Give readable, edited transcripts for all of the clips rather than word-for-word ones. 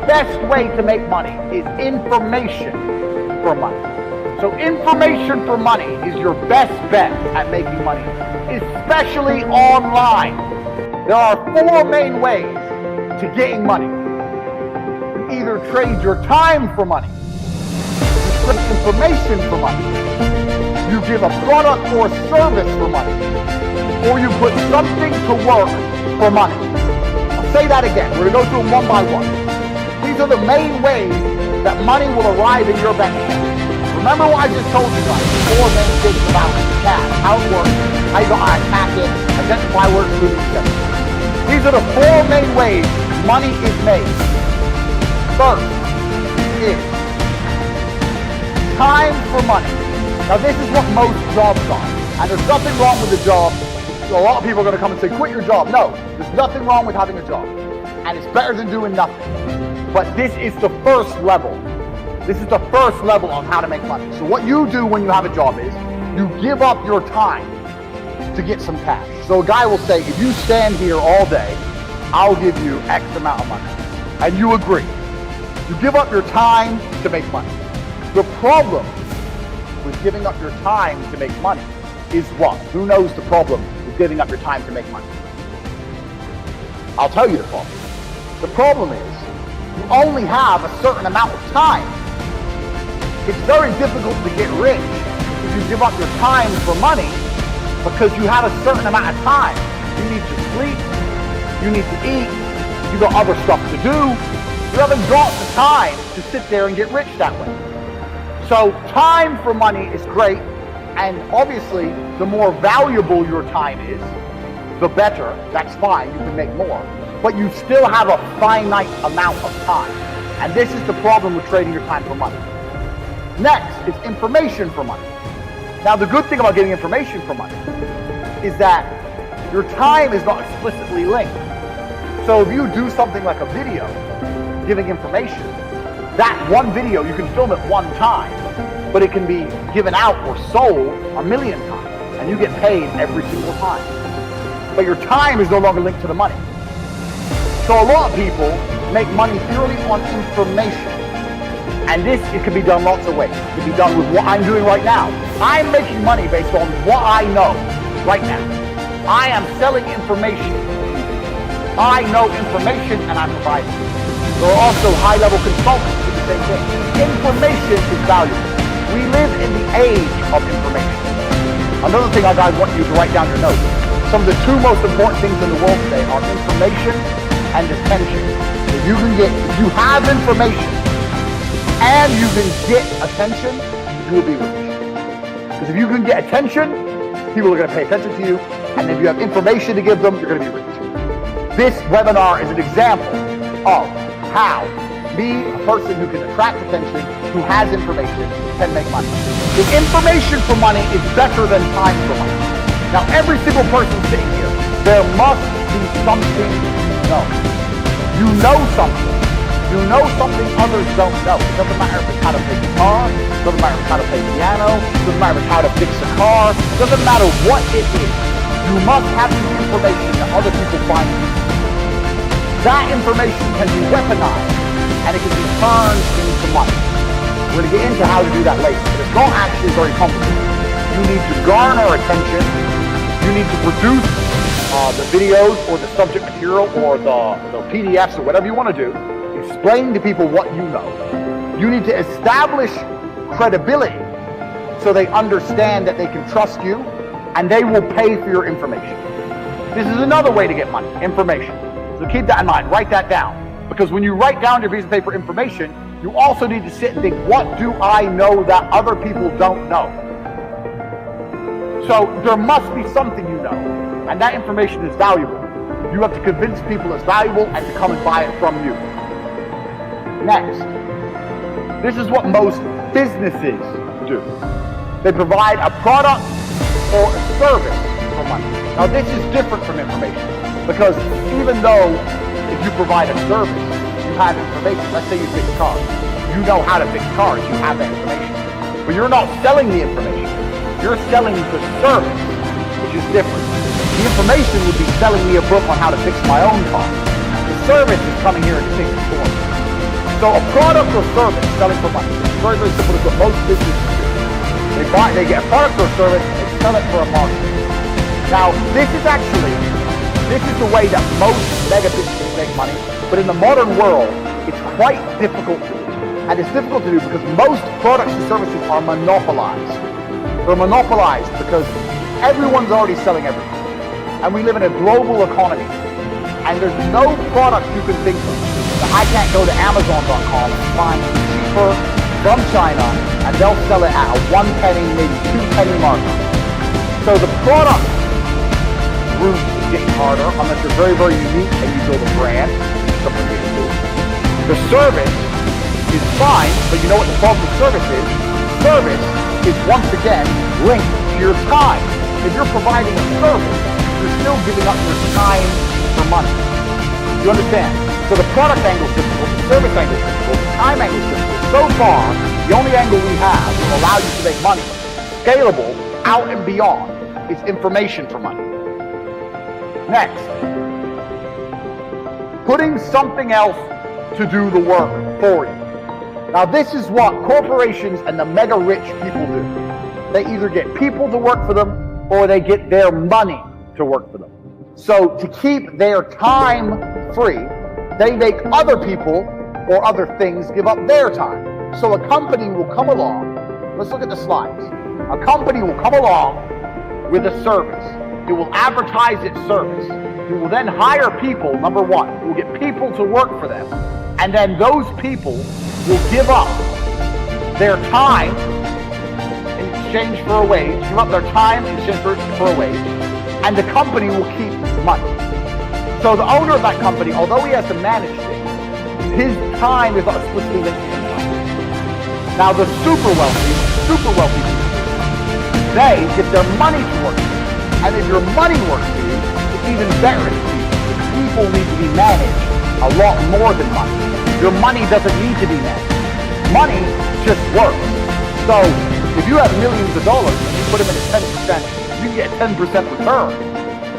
best way to make money is information for money. So information for money is your best bet at making money, especially online. There are 4 main ways to getting money. You either trade your time for money, you trade information for money, you give a product or service for money, or you put something to work for money. I'll say that again. We're going to go through them one by one. These are the main ways that money will arrive in your bank account. Remember what I just told you guys, 4 main things about cash, how it works, how you go attack it, identify where it's moving, etc. These are the 4 main ways money is made. First is time for money. Now this is what most jobs are. And there's nothing wrong with the job. So a lot of people are going to come and say, quit your job. No, there's nothing wrong with having a job. And it's better than doing nothing. But this is the first level. This is the first level on how to make money. So what you do when you have a job is you give up your time to get some cash. So a guy will say, if you stand here all day, I'll give you X amount of money. And you agree. You give up your time to make money. The problem with giving up your time to make money is what? Who knows the problem with giving up your time to make money? I'll tell you the problem. The problem is you only have a certain amount of time. It's very difficult to get rich if you give up your time for money because you have a certain amount of time. You need to sleep, you need to eat, you got other stuff to do. You haven't got the time to sit there and get rich that way. So time for money is great, and obviously the more valuable your time is, the better. That's fine, you can make more. But you still have a finite amount of time. And this is the problem with trading your time for money. Next is information for money. Now the good thing about getting information for money is that your time is not explicitly linked. So if you do something like a video giving information, that one video, you can film it one time, but it can be given out or sold 1,000,000 times, and you get paid every single time. But your time is no longer linked to the money. So a lot of people make money purely on information. And this, it can be done lots of ways. It can be done with what I'm doing right now. I'm making money based on what I know right now. I am selling information. I know information and I'm providing it. There are also high-level consultants who do the same thing. Information is valuable. We live in the age of information. Another thing I want you to write down your notes. Some of the 2 most important things in the world today are information and attention. If you have information and you can get attention, you will be rich. Because if you can get attention, people are going to pay attention to you. And if you have information to give them, you're going to be rich. This webinar is an example of how me, a person who can attract attention, who has information, can make money. The information for money is better than time for money. Now, every single person sitting here, there must be something you know. You know something. You know something others don't know. It doesn't matter if it's how to play guitar, it doesn't matter if it's how to play piano, it doesn't matter if it's how to fix a car, it doesn't matter what it is. You must have the information that other people find useful. That information can be weaponized and it can be turned into money. We're going to get into how to do that later, but it's not actually very complicated. You need to garner attention. You need to produce the videos or the subject material or the PDFs or whatever you want to do. Explain to people what you know. You need to establish credibility so they understand that they can trust you and they will pay for your information. This is another way to get money, information. So keep that in mind, write that down. Because when you write down your piece of paper information, you also need to sit and think, what do I know that other people don't know? So there must be something you know, and that information is valuable. You have to convince people it's valuable and to come and buy it from you. Next, this is what most businesses do. They provide a product or a service for money. Now this is different from information, because even though if you provide a service, you have information. Let's say you fix cars. You know how to fix cars, you have that information. But you're not selling the information. You're selling the service, which is different. The information would be selling me a book on how to fix my own car. The service is coming here and fix it for me. So a product or service selling for money. It's very, very simple to do. Most businesses do. They get a product or service, and they sell it for a market. Now, this is the way that most mega businesses make money, but in the modern world, it's quite difficult to do. And it's difficult to do because most products and services are monopolized. They're monopolized because everyone's already selling everything. And we live in a global economy. And there's no product you can think of that I can't go to Amazon.com and find cheaper from China, and they'll sell it at a 1 penny, maybe 2 penny markup. So the product route is getting harder unless you're very, very unique and you build a brand, something you can do. The service is fine, but you know what the problem with service is? Service is once again linked to your time. If you're providing a service, you're still giving up your time for money. You understand? So the product angle is difficult, the service angle is difficult, the time angle is difficult. So far, the only angle we have will allow you to make money, scalable, out and beyond, is information for money. Next, putting something else to do the work for you. Now this is what corporations and the mega rich people do. They either get people to work for them or they get their money to work for them. So to keep their time free, they make other people or other things give up their time. So a company will come along, let's look at the slides. A company will come along with a service. It will advertise its service. It will then hire people, number one. It will get people to work for them. And then those people will give up their time in exchange for a wage, give up their time in exchange for a wage, and the company will keep money. So the owner of that company, although he has to manage things, his time is not explicitly linked to income. Now the super wealthy people, they get their money to work for you. And if your money works for you, it's even better than people. People need to be managed a lot more than money. Your money doesn't need to be managed. Money just works. So if you have millions of dollars and you put them in a 10%, you can get a 10% return,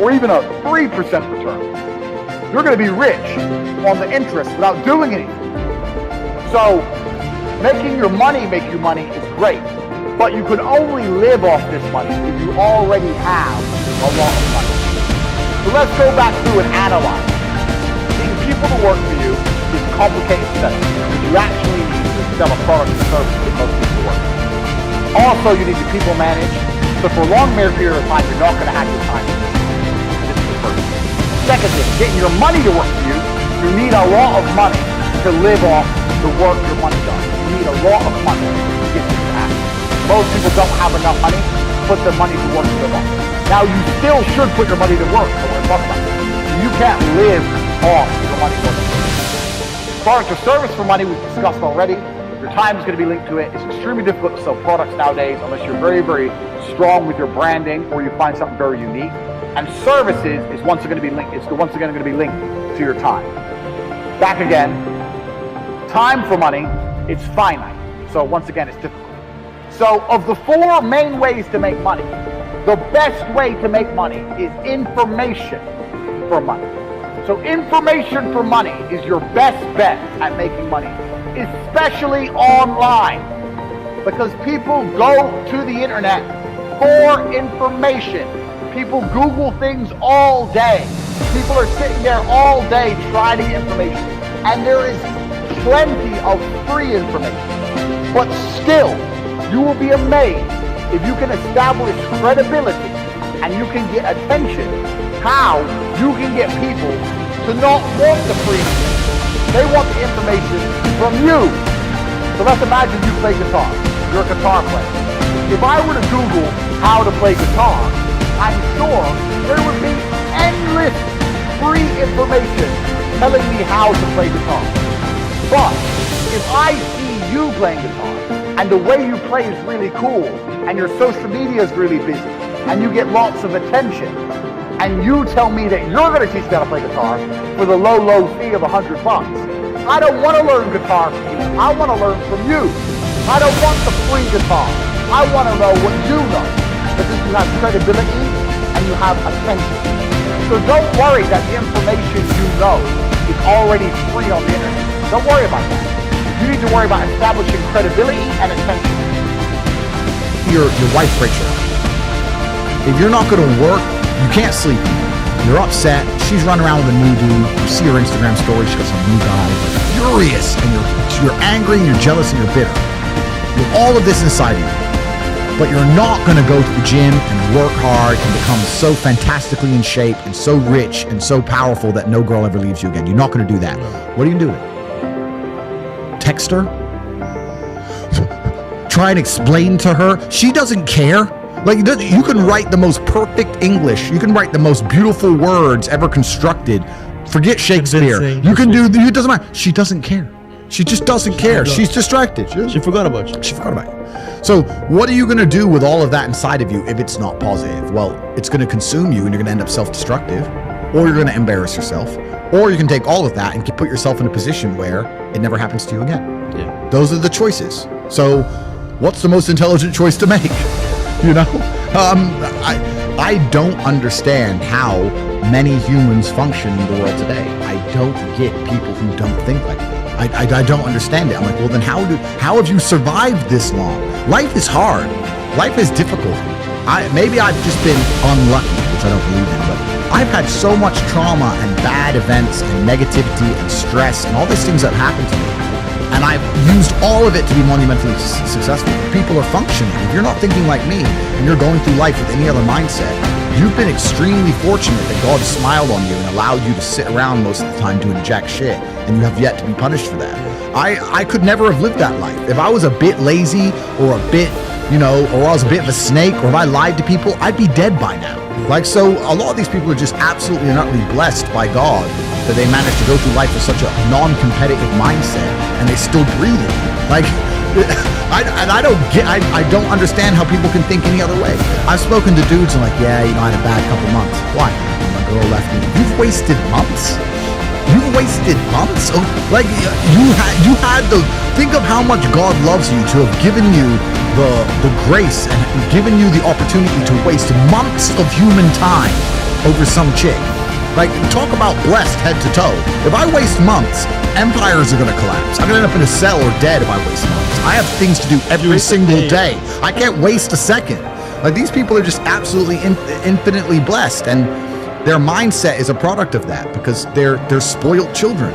or even a 3% return. You're going to be rich on the interest without doing anything. So making your money make you money is great, but you can only live off this money if you already have a lot of money. So let's go back through and analyze. Getting people to work for you is complicated stuff because you actually need to sell a product or service to get most people to work. Also, you need to people manage. So for a long period of time, you're not going to have your time. This is the first thing. Second thing, getting your money to work for you, you need a lot of money to live off the work your money does. You need a lot of money to get this to happen. Most people don't have enough money to put their money to work for them. Now, you still should put your money to work, but we're talking about that. You can't live off your money working. Product or service for money we've discussed already. Your time is going to be linked to it. It's extremely difficult to sell products nowadays unless you're very, very strong with your branding or you find something very unique. And services is once again going to be linked. It's once again going to be linked to your time. Back again. Time for money, it's finite. So once again, it's difficult. So of the four main ways to make money, the best way to make money is information for money. So information for money is your best bet at making money, especially online, because people go to the internet for information. People Google things all day. People are sitting there all day trying to get information. And there is plenty of free information. But still, you will be amazed if you can establish credibility and you can get attention, how you can get people to not want the free information. They want the information from you. So let's imagine you play guitar. You're a guitar player. If I were to Google how to play guitar, I'm sure there would be endless free information telling me how to play guitar. But if I see you playing guitar and the way you play is really cool and your social media is really busy and you get lots of attention and you tell me that you're going to teach me how to play guitar for the low fee of $100, I don't want to learn guitar from you. I want to learn from you. I don't want the free guitar. I want to know what you know because you have credibility and you have attention. So don't worry that the information you know is already free on the internet. Don't worry about that. You need to worry about establishing credibility and attention. Your wife breaks your heart. If you're not going to work, you can't sleep. You're upset. She's running around with a new dude. You see her Instagram story. She got some new guy. You're furious, and you're angry, and you're jealous, and you're bitter. You have all of this inside of you. But you're not going to go to the gym and work hard and become so fantastically in shape and so rich and so powerful that no girl ever leaves you again. You're not going to do that. What are you doing? Text her? Try and explain to her? She doesn't care. Like, you can write the most perfect English. You can write the most beautiful words ever constructed. Forget Shakespeare. You can do, it doesn't matter. She doesn't care. She just doesn't care. She's distracted. She forgot about you. She forgot about you. So what are you going to do with all of that inside of you if it's not positive? Well, it's going to consume you and you're going to end up self-destructive, or you're going to embarrass yourself, or you can take all of that and put yourself in a position where it never happens to you again. Yeah. Those are the choices. So what's the most intelligent choice to make? You know, I don't understand how many humans function in the world today. I don't get people who don't think like me. I don't understand it. I'm like, well, then how have you survived this long? Life is hard. Life is difficult. Maybe I've just been unlucky, which I don't believe in, but I've had so much trauma and bad events and negativity and stress and all these things that happened to me. And I've used all of it to be monumentally successful. People are functioning. If you're not thinking like me and you're going through life with any other mindset, you've been extremely fortunate that God smiled on you and allowed you to sit around most of the time doing jack shit, and you have yet to be punished for that. I could never have lived that life. If I was a bit lazy or a bit, or I was a bit of a snake, or if I lied to people, I'd be dead by now. Like, so a lot of these people are just absolutely and utterly blessed by God that they managed to go through life with such a non-competitive mindset, and they still breathing. Like, I don't understand how people can think any other way. I've spoken to dudes and like, yeah, I had a bad couple months. Why? My girl left me. You've wasted months? You've wasted months? Oh, like, you had the, think of how much God loves you to have given you the grace and given you the opportunity to waste months of human time over some chick. Like, talk about blessed head to toe. If I waste months, empires are going to collapse. I'm going to end up in a cell or dead if I waste months. I have things to do every single day. I can't waste a second. Like, these people are just absolutely infinitely blessed, and their mindset is a product of that because they're spoiled children.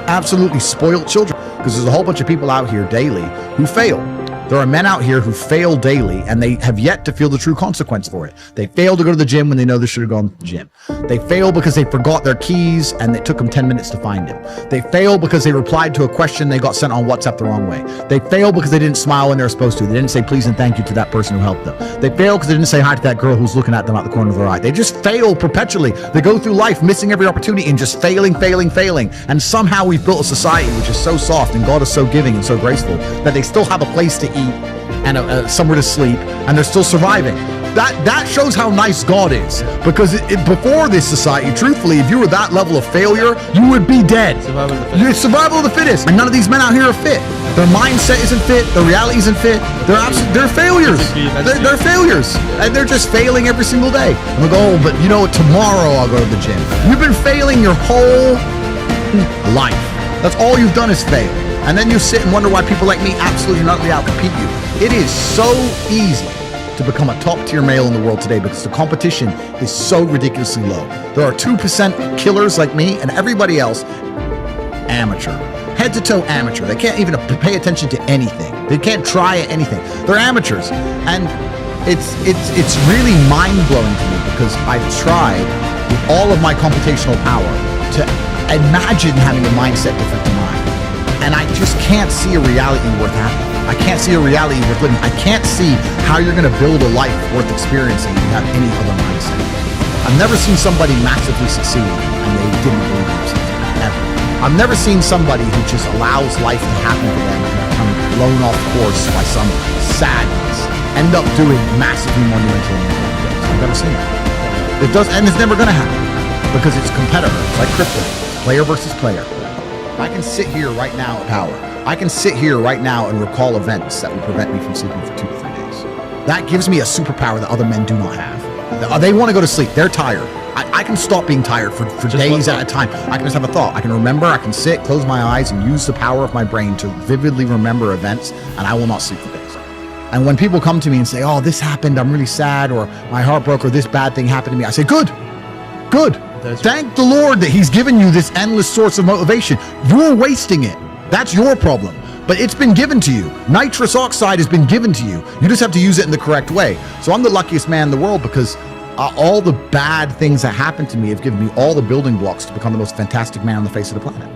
Absolutely spoiled children. Because there's a whole bunch of people out here daily who fail. There are men out here who fail daily, and they have yet to feel the true consequence for it. They fail to go to the gym when they know they should have gone to the gym. They fail because they forgot their keys and it took them 10 minutes to find them. They fail because they replied to a question they got sent on WhatsApp the wrong way. They fail because they didn't smile when they were supposed to. They didn't say please and thank you to that person who helped them. They fail because they didn't say hi to that girl who's looking at them out the corner of their eye. They just fail perpetually. They go through life missing every opportunity and just failing. And somehow we've built a society which is so soft and God is so giving and so graceful that they still have a place to eat and somewhere to sleep, and they're still surviving. That shows how nice God is, because before this society, truthfully, if you were that level of failure, you would be dead. Survival of the fittest. And none of these men out here are fit. Their mindset isn't fit. Their reality isn't fit. They're failures. They're failures, and they're just failing every single day. And they'll go, oh, but tomorrow I'll go to the gym. You've been failing your whole life. That's all you've done is fail. And then you sit and wonder why people like me absolutely and utterly outcompete you. It is so easy to become a top-tier male in the world today because the competition is so ridiculously low. There are 2% killers like me, and everybody else, amateur. Head-to-toe amateur. They can't even pay attention to anything. They can't try at anything. They're amateurs. And it's really mind-blowing to me because I've tried with all of my computational power to imagine having a mindset different to mine. And I just can't see a reality worth having. I can't see a reality worth living. I can't see how you're going to build a life worth experiencing if you have any other mindset. I've never seen somebody massively succeed and they didn't believe in themselves, ever. I've never seen somebody who just allows life to happen to them and become blown off course by some sadness, end up doing massively monumental things. I've never seen it. It does, and it's never going to happen because it's competitor. It's like crypto, player versus player. I can sit here right now at power. I can sit here right now and recall events that would prevent me from sleeping for 2 to 3 days. That gives me a superpower that other men do not have. They want to go to sleep. They're tired. I can stop being tired for days at a time. I can just have a thought. I can remember, I can sit, close my eyes, and use the power of my brain to vividly remember events, and I will not sleep for days. And when people come to me and say, oh, this happened, I'm really sad, or my heart broke, or this bad thing happened to me, I say, good. Thank the Lord that he's given you this endless source of motivation. You're wasting it. That's your problem. But it's been given to you. Nitrous oxide has been given to you. You just have to use it in the correct way. So I'm the luckiest man in the world because all the bad things that happened to me have given me all the building blocks to become the most fantastic man on the face of the planet.